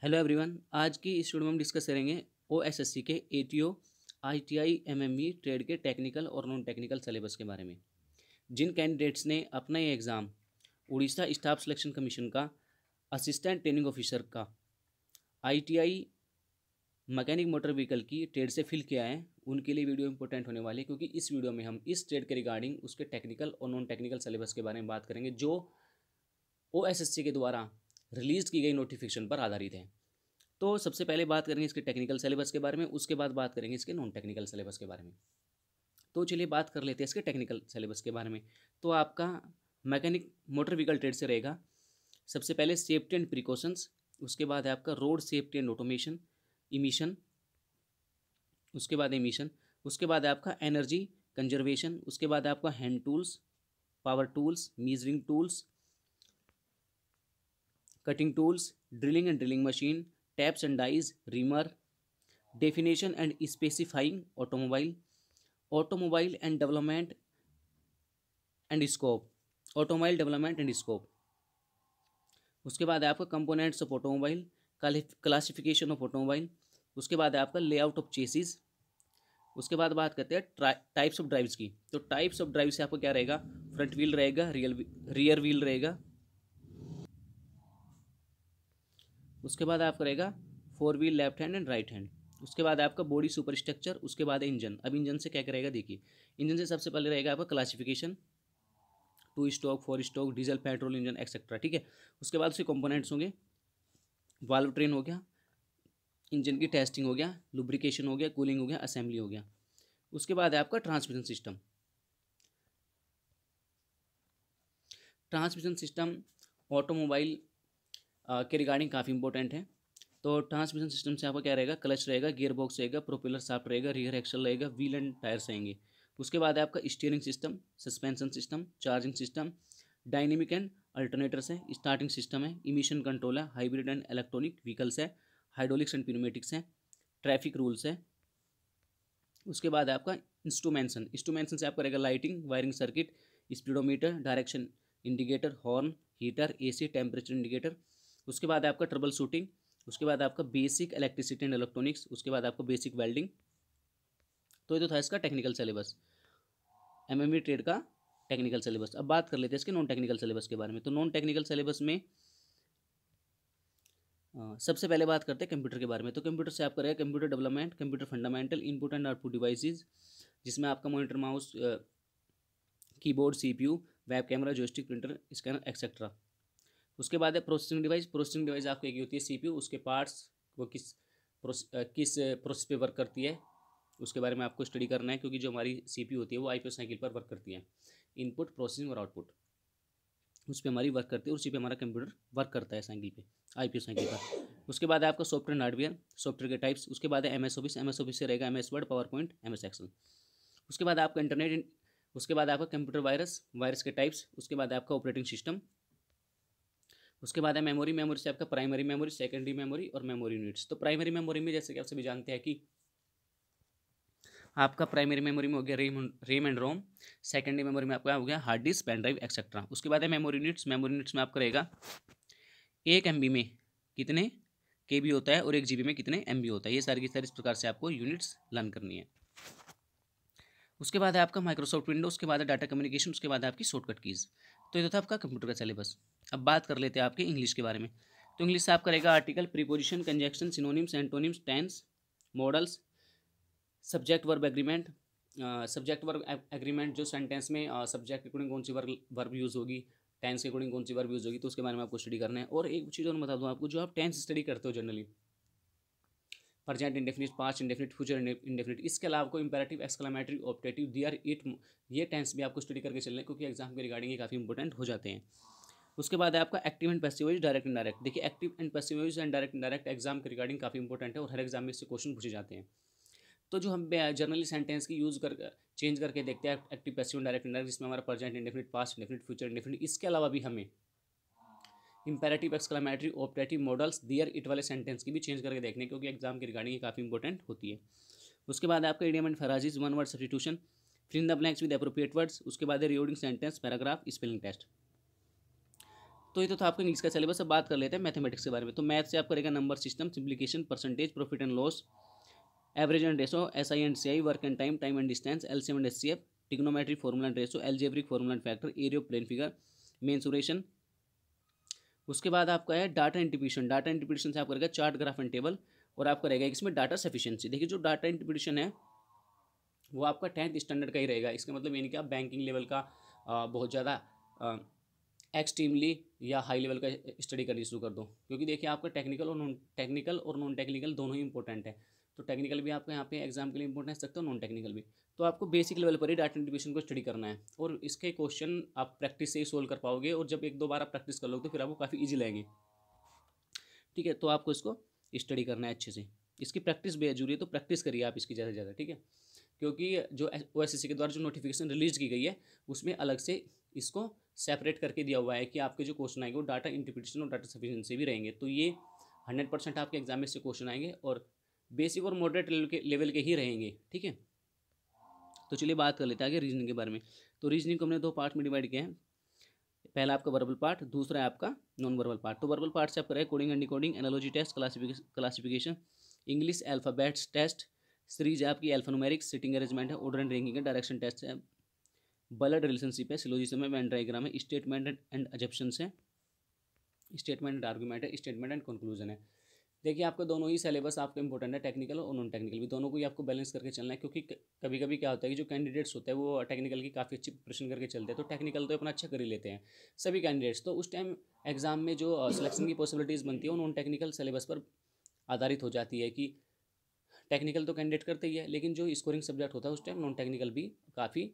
Hello everyone. आज की इस वीडियो में हम डिस्कस करेंगे ओएसएससी के एटीओ आईटीआई एमएमई ट्रेड के टेक्निकल और नॉन टेक्निकल सिलेबस के बारे में। जिन कैंडिडेट्स ने अपना ये exam Orissa staff selection commission का असिस्टेंट ट्रेनिंग ऑफिसर का आईटीआई मैकेनिक मोटर व्हीकल की ट्रेड से फिल किया है, उनके लिए वीडियो इंपॉर्टेंट होने वाली है, क्योंकि इस वीडियो में हम इस ट्रेड के रिगार्डिंग उसके टेक्निकल और नॉन टेक्निकल सिलेबस के बारे में बात करेंगे, जो ओएसएससी के द्वारा रिलीज़ की गई नोटिफिकेशन पर आधारित है। तो सबसे पहले बात करेंगे इसके टेक्निकल सिलेबस के बारे में, उसके बाद बात करेंगे इसके नॉन टेक्निकल सिलेबस के बारे में। तो चलिए बात कर लेते हैं इसके टेक्निकल सिलेबस के बारे में। तो आपका मैकेनिक मोटर व्हीकल ट्रेड से रहेगा सबसे पहले सेफ्टी एंड प्रिकॉशंस, उसके बाद है आपका road safety and automation, emission, उसके बाद एमिशन, उसके बाद है आपका एनर्जी कंजर्वेशन, उसके बाद है आपका hand tools, power tools, measuring tools, cutting tools, drilling and drilling machine, taps and dies, reamer, definition and specifying automobile, automobile and development and scope, automobile development and scope. उसके बाद है आपका components of automobile, classification of automobile, उसके बाद है आपका layout of chassis. उसके बाद बात करते हैं टाइप्स ऑफ ड्राइव्स की। तो टाइप्स ऑफ ड्राइव से आपको क्या रहेगा, फ्रंट व्हील रहेगा, रियर व्हील रहेगा, उसके बाद आपका रहेगा four wheel left hand and right hand, उसके बाद आपका बॉडी सुपर स्ट्रक्चर, उसके बाद इंजन। अब इंजन से क्या करेगा, देखिए इंजन से सबसे पहले रहेगा आपका classification, 2 stroke, 4 stroke, diesel, petrol engine etcetera, ठीक है। उसके बाद उसके कंपोनेंट्स होंगे, वाल्व ट्रेन हो गया, इंजन की टेस्टिंग हो गया, लुब्रिकेशन हो गया, कूलिंग हो गया, असेंबली हो गया। उसके बाद है आपका transmission system. Transmission system automobile के रिगार्डिंग काफ़ी इंपॉर्टेंट है। तो ट्रांसमिशन सिस्टम से आपका क्या रहेगा, क्लच रहेगा, गियर बॉक्स रहेगा, प्रोपेलर शाफ्ट रहेगा, रियर एक्सल रहेगा, व्हील एंड टायर्स रहेंगे। उसके बाद है आपका steering system, suspension system, charging system, dynamic and alternators है, स्टार्टिंग सिस्टम है, इमिशन कंट्रोल है, हाइब्रिड एंड इलेक्ट्रॉनिक व्हीकल्स है, हाइड्रोलिक्स एंड प्यूमेटिक्स है, ट्रैफिक रूल्स है। उसके बाद है आपका इंस्ट्रूमेंशन। इंस्ट्रूमेंशन से आपका रहेगा lighting, wiring circuit, speedometer, direction indicator, horn, heater, AC, temperature indicator. उसके बाद है आपका ट्रबल शूटिंग, उसके बाद आपका बेसिक इलेक्ट्रिसिटी एंड इलेक्ट्रॉनिक्स, उसके बाद आपका बेसिक वेल्डिंग। तो ये तो था इसका टेक्निकल सिलेबस, एमएमई ट्रेड का टेक्निकल सिलेबस। अब बात कर लेते हैं इसके नॉन टेक्निकल सिलेबस के बारे में। तो नॉन टेक्निकल सिलेबस में सबसे पहले बात करते हैं कंप्यूटर के बारे में। तो कंप्यूटर से आपका रहेगा computer development, computer fundamental, input and output devices, जिसमें आपका monitor, mouse, keyboard, CPU, web camera, joystick, printer, scanner etcetera. उसके बाद है प्रोसेसिंग डिवाइस। प्रोसेसिंग डिवाइस आपको एक होती है सीपीयू, उसके पार्ट्स वो किस प्रोसेस पे वर्क करती है, उसके बारे में आपको स्टडी करना है, क्योंकि जो हमारी सीपीयू होती है वो आईपीओ साइकिल पर वर्क करती है। इनपुट, प्रोसेसिंग और आउटपुट उस पर हमारी वर्क करती है, और उसी पे हमारा कंप्यूटर वर्क करता है साइकिल पे, आईपीओ साइकिल पर। उसके बाद है आपका सॉफ्टवेयर एंड हार्डवेयर, सॉफ्टवेयर के टाइप्स। उसके बाद है एमएस ऑफिस, एमएस ऑफिस से रहेगा MS Word, PowerPoint, MS Excel. उसके बाद आपका इंटरनेट, उसके बाद आपका कंप्यूटर वायरस, वायरस के टाइप्स। उसके बाद आपका ऑपरेटिंग सिस्टम। उसके बाद है मेमोरी। मेमोरी से आपका प्राइमरी मेमोरी, सेकेंडरी मेमोरी और मेमोरी यूनिट्स। तो प्राइमरी मेमोरी में जैसे कि आप सभी जानते हैं कि आपका प्राइमरी मेमोरी में हो गया RAM and ROM, secondary memory में आपका हो गया hard disk, pen drive etcetera. उसके बाद है मेमोरी यूनिट्स। मेमोरी यूनिट्स में आपका रहेगा 1 MB में कितने KB होता है और 1 GB में कितने MB होता है। ये सारी की सारी इस प्रकार से आपको यूनिट्स लर्न करनी है। उसके बाद है आपका माइक्रोसॉफ्ट विंडो, उसके बाद है डाटा कम्युनिकेशन, उसके बाद है आपकी शॉर्टकट कीज़। तो ये तो था आपका कंप्यूटर का सिलेबस। अब बात कर लेते हैं आपके इंग्लिश के बारे में। तो इंग्लिश से आपका रहेगा article, preposition, conjunction, synonyms, antonyms, tense, modals, subject verb agreement. Subject verb agreement जो सेंटेंस में सब्जेक्ट के अकॉर्डिंग कौन सी वर्ब यूज़ होगी, टेंस के अकॉर्डिंग कौन सी वर्ब यूज़ होगी, तो उसके बारे में आपको स्टडी करना है। और एक चीज़ और मैं बता दूँ आपको, जो आप टेंस स्टडी करते हो generally, present indefinite, past indefinite, future indefinite, इसके अलावा आपको imperative, exclamatory, optative, there, it, ये टेंस भी आपको स्टडी करके चलना है, क्योंकि एग्जाम के रिगार्डिंग ये काफ़ी इंपॉर्टेंट हो जाते हैं। उसके बाद है आपका active and passive voice, direct and direct. देखिए active and passive voice and direct and direct exam के रिगार्डिंग काफ़ी इंपॉर्टेंट है, और हर एग्जाम में इससे क्वेश्चन पूछे जाते हैं। तो जो हम जनरली सेंटेंस की यूज़ कर चेंज करके देखते हैं, active, passive, direct and direct, जिसमें हमारा present indefinite, past indefinite, future indefinite, इसके अलावा भी हमें imperative, exclamatory, optative, modals, there, it वाले सेंटेंस की भी चेंज करके देखने, क्योंकि एग्जाम की रिगार्डिंग ये काफ़ी इंपॉर्टेंट होती है। उसके बाद आपका idiom and phrases, one word substitution, fill in the blanks with appropriate words. उसके बाद है reading sentence, paragraph, spelling test. तो ये तो था आपका इंग्लिश का सिलेबस। अब बात कर लेते हैं मैथमेटिक्स के बारे में। तो मैथ से आप करेगा number system, simplification, percentage, profit and loss, average and ratio, SI and CI, work and time, time and distance, LCM and HCF, trigonometry, formula and ratio, algebraic formula and factor, area of plane figure, mensuration. उसके बाद आपका है data interpretation. Data interpretation से आप करेगा chart, graph and table, और आपका रहेगा इसमें डाटा सफिशिएंसी। देखिए जो डाटा इंटरप्रिटेशन है वो आपका 10th स्टैंडर्ड का ही रहेगा। इसका मतलब ये नहीं कि आप बैंकिंग लेवल का बहुत ज़्यादा एक्सट्रीमली या हाई लेवल का स्टडी करनी शुरू कर दो, क्योंकि देखिए आपका टेक्निकल और नॉन टेक्निकल दोनों ही इंपॉर्टेंट है। तो टेक्निकल भी आपका यहाँ पे एग्जाम के लिए इंपॉर्टेंट सकते हो, नॉन टेक्निकल भी। तो आपको बेसिक लेवल पर ही डाटा इंटरप्रिटेशन को स्टडी करना है, और इसके क्वेश्चन आप प्रैक्टिस से ही सोल्व कर पाओगे, और जब एक दो बार आप प्रैक्टिस कर लोगे तो फिर आपको काफ़ी ईजी लगेंगे। ठीक है, तो आपको इसको स्टडी करना है अच्छे से। इसकी प्रैक्टिस बेहद जरूरी है, तो प्रैक्टिस करिए आप इसकी ज़्यादा से ज़्यादा। ठीक है, क्योंकि जो OSSC के द्वारा जो नोटिफिकेशन रिलीज की गई है उसमें अलग से इसको सेपरेट करके दिया हुआ है कि आपके जो क्वेश्चन आएंगे वो डाटा इंटरप्रिटेशन और डाटा सफिशिएंसी भी रहेंगे। तो ये 100% आपके एग्जाम में से क्वेश्चन आएंगे, और बेसिक और मॉडरेट लेवल के ही रहेंगे। ठीक है, तो चलिए बात कर लेते हैं आगे रीजनिंग के बारे में। तो रीजनिंग को हमने दो पार्ट में डिवाइड किया है। पहला आपका वर्बल पार्ट, दूसरा है आपका नॉन वर्बल पार्ट। तो वर्बल पार्ट से आप करें coding and decoding, analogy test, classification, English alphabets test, series है आपकी अल्फान्यूमेरिक्स, सिटिंग अरेंजमेंट है, ऑर्डर एंड रैंकिंग है, डायरेक्शन टेस्ट है, बलड रिलेशनशिप है, सिलोजिज्म है, वेन डायग्राम है, स्टेटमेंट एंड अजप्शंस है, स्टेटमेंट एंड आर्गूमेंट है, स्टेटमेंट एंड कंक्लूजन है। देखिए आपका दोनों ही सिलेबस आपका इंपॉर्टेंट है, टेक्निकल और नॉन टेक्निकल भी, दोनों को ही आपको बैलेंस करके चलना है। क्योंकि कभी कभी क्या होता है कि जो कैंडिडेट्स होते हैं वो टेक्निकल की काफ़ी अच्छी प्रिपरेशन करके चलते हैं, तो टेक्निकल तो अपना अच्छा कर ही लेते हैं सभी कैंडिडेट्स। तो उस टाइम एग्जाम में जो सिलेक्शन की पॉसिबिलिटीज़ बनती है वो नॉन टेक्निकल सिलेबस पर आधारित हो जाती है, कि टेक्निकल तो कैंडिडेट करते ही है, लेकिन जो स्कोरिंग सब्जेक्ट होता है उस टाइम नॉन टेक्निकल भी काफ़ी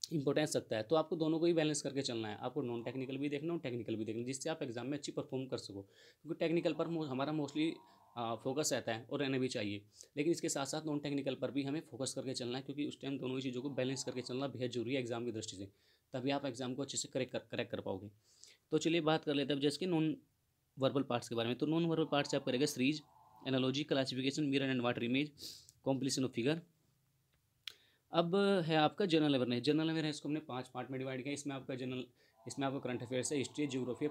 इंपॉर्टेंस रखता है। तो आपको दोनों को ही बैलेंस करके चलना है, आपको नॉन टेक्निकल भी देखना और टेक्निकल भी देखना, जिससे आप एग्जाम में अच्छी परफॉर्म कर सको। क्योंकि टेक्निकल पर हमारा मोस्टली फोकस रहता है और रहना भी चाहिए, लेकिन इसके साथ साथ नॉन टेक्निकल पर भी हमें फोकस करके चलना है, क्योंकि उस टाइम दोनों ही चीज़ों को बैलेंस करके चलना बेहद जरूरी है एग्जाम की दृष्टि से, तभी आप एग्जाम को अच्छे से करेक्ट कर पाओगे। तो चलिए बात कर लेते हैं अब जैसे कि नॉन वर्बल पार्ट्स के बारे में। तो नॉन वर्बल पार्ट्स से आप करेगा series, analogy, classification, mirror and water image, completion of figure. अब है आपका जनरल अवेयरनेस। जनरल अवेयरनेस को हमने 5 पार्ट में डिवाइड किया। इसमें आपका करंट अफेयर्स है, हिस्ट्री है, ज्योग्राफी है,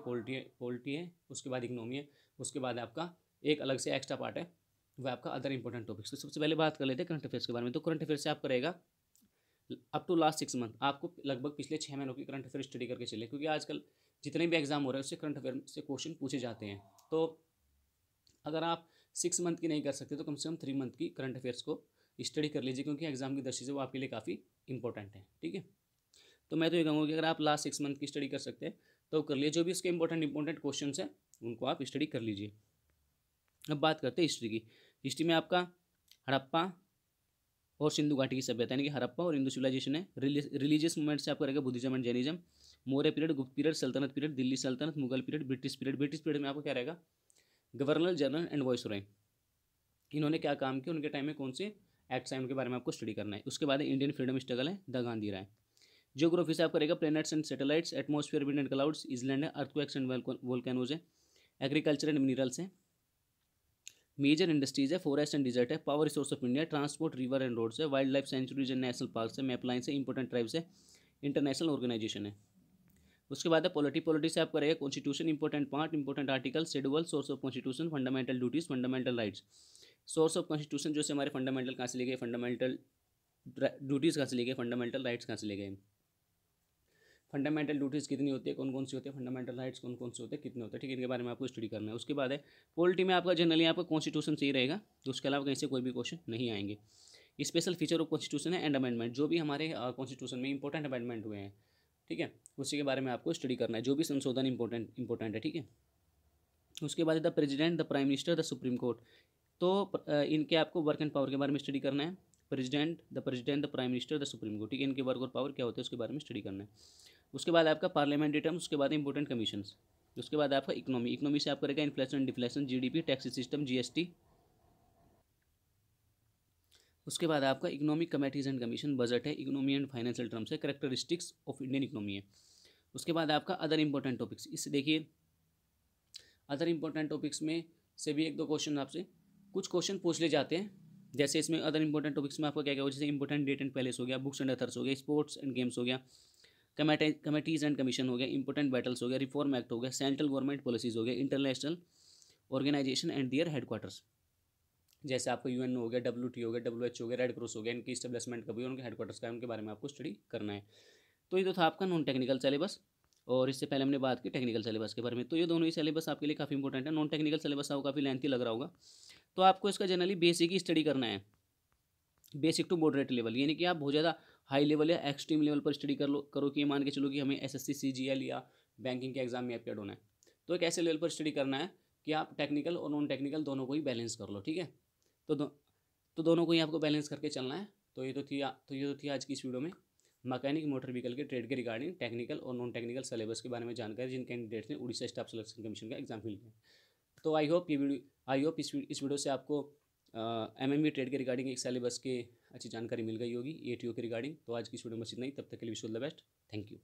पॉलिटी है, उसके बाद इकोनॉमी है, उसके बाद आपका एक अलग से एक्स्ट्रा पार्ट है वह आपका अदर इंपॉर्टेंट टॉपिक्स। तो सबसे पहले बात कर लेते हैं करंट अफेयर्स के बारे में। तो करंट अफेयर्स से आप करेगा अप टू लास्ट 6 मंथ, आपको लगभग पिछले 6 महीनों की करंट अफेयर स्टडी करके चले, क्योंकि आजकल जितने भी एग्जाम हो रहे हैं उससे करंट अफेयर से क्वेश्चन पूछे जाते हैं। तो अगर आप 6 मंथ की नहीं कर सकते तो कम से कम 3 मंथ की करंट अफेयर्स को स्टडी कर लीजिए, क्योंकि एग्जाम की दृष्टि से वो आपके लिए काफ़ी इंपॉर्टेंट है। ठीक है, तो मैं तो ये कहूँगा कि अगर आप लास्ट 6 मंथ की स्टडी कर सकते हैं तो कर लिए, जो भी इसके इंपॉर्टेंट क्वेश्चन हैं उनको आप स्टडी कर लीजिए। अब बात करते हैं हिस्ट्री की। हिस्ट्री में आपका हड़प्पा और सिंधु घाटी की सभ्यता, यानी कि हड़प्पा और इंडो सिविलाइजेशन है। रिलीजियस मूवमेंट से आपका रहेगा Buddhism and Jainism, Maurya period, गुप्त पीरियड, सल्तनत पीरियड, दिल्ली सल्तनत, Mughal period, British period. British period में आपको क्या रहेगा, गवर्नर जनरल एंड वॉइसरॉय, इन्होंने क्या काम किया, उनके टाइम में कौन से एक्ट्स हैं, उनके बारे में आपको स्टडी करना है। उसके बाद इंडियन फ्रीडम स्ट्रगल है, द गांधी राय। जियोग्राफी से आप करेगा planets and satellites, atmosphere, wind and clouds, island है, अर्थक्वेक्स एंड वोल्केनोज है, एग्रीकल्चर एंड मिनरल्स है, मेजर इंडस्ट्रीज है, फॉरेस्ट एंड डिजर्ट है, power resource of India, transport, river and roads है, wildlife sanctuaries and national parks है, map lines है, important tribes है, international organisation है। उसके बाद है पॉलिटी से आप करेगा constitution, important part, important article, schedule, source of constitution, fundamental duties, fundamental rights. Source of constitution जो से हमारे फंडामेंटल कहाँ से लिए गए, फंडामेंटल ड्यूटीज़ कहाँ से लिए गए, फंडामेंटल राइट्स कहाँ से लिए गए, फंडामेंटल ड्यूटीज़ कितनी होती है, कौन कौन सी होती है, फंडामेंटल राइट्स कौन कौन से होते हैं, कितने होते हैं। ठीक है, इनके बारे में आपको स्टडी करना है। उसके बाद है पॉलिटी में आपका जनरली आपका कॉन्स्टिट्यूशन सही रहेगा, तो उसके अलावा कहीं से कोई भी क्वेश्चन नहीं आएंगे। स्पेशल फीचर ऑफ कॉन्स्टिट्यूशन है एंड अमेंडमेंट, जो भी हमारे कॉन्स्टिट्यूशन में इंपॉर्टेंट अमेंडमेंट हुए हैं, ठीक है, उसी के बारे में आपको स्टडी करना है, जो भी संशोधन इंपॉर्टेंट है। ठीक है, उसके बाद the president, the prime minister, the supreme court. तो इनके आपको वर्क एंड पावर के बारे में स्टडी करना है। President, the prime minister, the supreme court, ठीक है, इनके वर्क और पावर क्या होते हैं उसके बारे में स्टडी करना है। उसके बाद आपका पार्लियामेंट्री टर्म्स, उसके बाद इंपॉर्टेंट कमीशंस। उसके बाद आपका इकोनॉमी से आप करेगा inflation, deflation, GDP, tax system, GST. उसके बाद आपका economic committees and commission, budget है, इकोनॉमी एंड फाइनेंशियल टर्म्स है, कैरेक्टरिस्टिक्स ऑफ इंडियन इकोनॉमी है। उसके बाद आपका अदर इंपॉर्टेंट टॉपिक्स, इससे देखिए अदर इंपॉर्टेंट टॉपिक्स में से भी एक दो क्वेश्चन आपसे कुछ क्वेश्चन पूछ ले जाते हैं। जैसे इसमें अदर इंपॉर्टेंट टॉपिक्स में आपका क्या क्या हो, जैसे इंपॉर्टेंट डेट एंड पैलेस हो गया, बुक्स एंड अथर्स हो गया, स्पोर्ट्स एंड गेम्स हो गया, कमेटीज़ एंड कमीशन हो गया, इंपॉर्टेंट बैटल्स हो गया, रिफॉर्म एक्ट हो गया, सेंट्रल गवर्नमेंट पॉलिसीज़ हो गया, international organisation and their headquarters, जैसे आपको यूएन हो गया, WTO हो गया, WHO हो गया, रेड क्रॉस हो गया, इनकी स्टेब्लिशमेंट कभी उनके हेडक्वार्टर्स का है, उनके बारे में आपको स्टडी करना है। तो ये तो था आपका नॉन टेक्निकल सिलेबस, और इससे पहले हमने बात की टेक्निकल सिलेबस के बारे में। तो ये दोनों ही सिलेबस आपके लिए काफ़ी इंपॉर्टेंट है। नॉन टेक्निकल सिलेबस आपको काफ़ी लेंथी लग रहा होगा, तो आपको इसका जनरली बेसिक ही स्टडी करना है, बेसिक टू मॉडरेट लेवल, यानी कि आप बहुत ज़्यादा हाई लेवल या एक्सट्रीम लेवल पर स्टडी करो कि मान के चलो कि हमें SSC CGL या बैंकिंग के एग्जाम में अपेयर होना है, तो एक ऐसे लेवल पर स्टडी करना है कि आप टेक्निकल और नॉन टेक्निकल दोनों को ही बैलेंस कर लो, ठीक है। तो दोनों को ही आपको बैलेंस करके चलना है। तो ये तो थी आज की इस वीडियो में मैकेनिक मोटर व्हीकल के ट्रेड के रिगार्डिंग टेक्निकल और नॉन टेक्निकल सिलेबस के बारे में जानकारी, जिन कैंडिडेट्स ने उड़ीसा स्टाफ सिलेक्शन कमीशन का एग्जाम फिल किया। तो आई होप इस वीडियो से आपको MME ट्रेड के रिगार्डिंग एक सिलेबस के अच्छी जानकारी मिल गई होगी, ATO के रिगार्डिंग। तो आज की इस वीडियो में बस इतना ही, तब तक के लिए wish all the best, thank you.